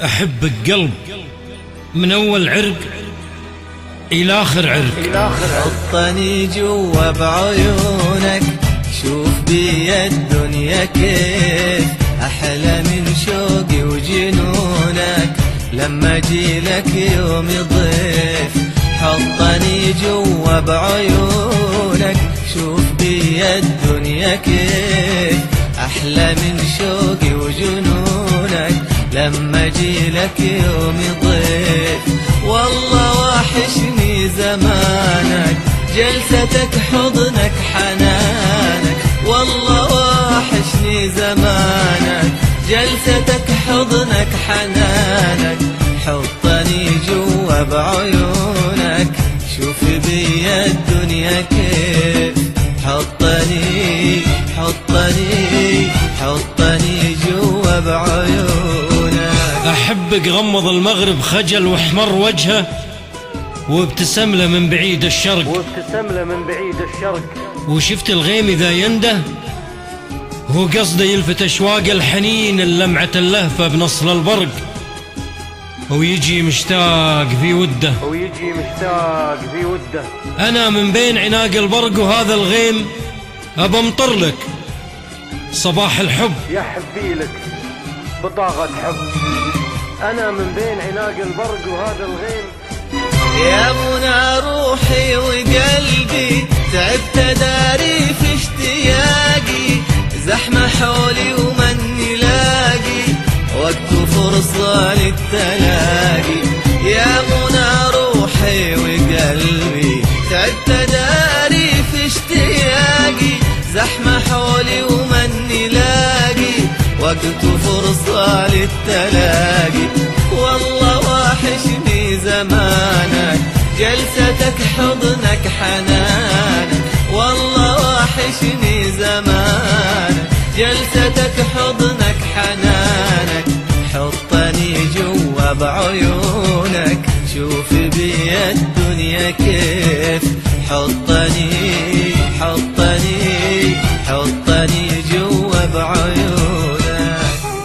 أحبك قلب من أول عرق إلى آخر عرق. حطني جوا بعيونك، شوف بي الدنيا كيف أحلى من شوقي وجنونك لما أجيلك يوم ضيف. حطني جوا بعيونك، شوف بي الدنيا كيف أحلى من شوقي وجنونك لما أجيلك يوم ضيف. والله واحشني زمانك، جلستك حضنك حنانك. والله واحشني زمانك، جلستك حضنك حنانك. حطني جوا بعيونك، شوف بي الدنيا كيف. حطني حطني حطني جوا بعيونك. أحبك غمض المغرب خجل واحمر وجهه، وابتسم له من بعيد الشرق. وشفت الغيم إذا ينده، هو قصده يلفت أشواق الحنين اللمعة اللهفة بنصل البرق. ويجي مشتاق في وده، أنا من بين عناق البرق وهذا الغيم أبى أمطر لك صباح الحب. يا حبيلك بطاقة حب، أنا من بين عناق البرق وهذا الغيم. يا منى روحي وقلبي، تعبت داري في اشتياقي. زحمة حولي ومن لاقي، وقت فرصة للتلاقي. يا منى روحي وقلبي، تعبت داري في اشتياقي. زحمة حولي ومن لاقي، وقت فرصة للتلاقي. والله واحشني زمانك، جلستك حضنك حنانك. والله واحشني زمانك، جلستك حضنك حنانك. حطني جوا بعيونك، شوف بي الدنيا كيف. حطني حطني حطني جوا بعيونك.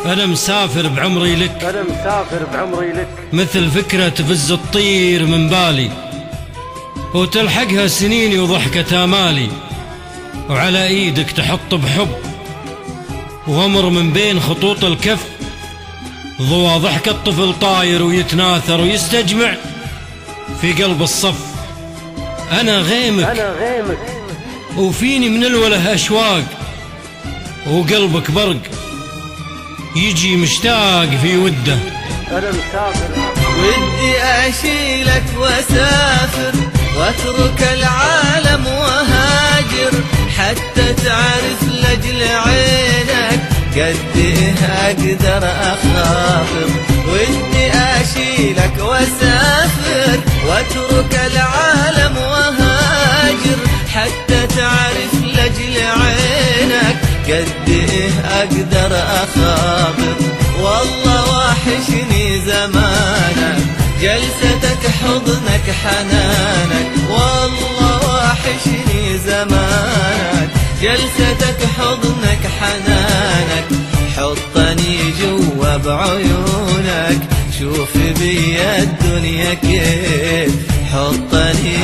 أنا مسافر بعمري لك، مثل فكرة تفز الطير من بالي، وتلحقها سنيني وضحكة آمالي. وعلى إيدك تحط بحب، وغمر من بين خطوط الكف. ضوى ضحك الطفل طاير ويتناثر ويستجمع في قلب الصف. أنا غيمك وفيني من الوله أشواق، وقلبك برق يجي مشتاق في وده. أنا مسافر ودي أشيلك وأسافر، وأترك العالم وهاجر، حتى تعرف لأجل عينك قد إيه أقدر أخاطر. ودي أشيلك وأسافر، وأترك العالم وهاجر، حتى تعرف لأجل عينك قد إيه أقدر أخاطر. والله واحشني زمانك، جلستك حضنك حنانك. والله واحشني زمانك، جلستك حضنك حنانك. حطني جوا بعيونك، شوف بي الدنيا كيف. حطني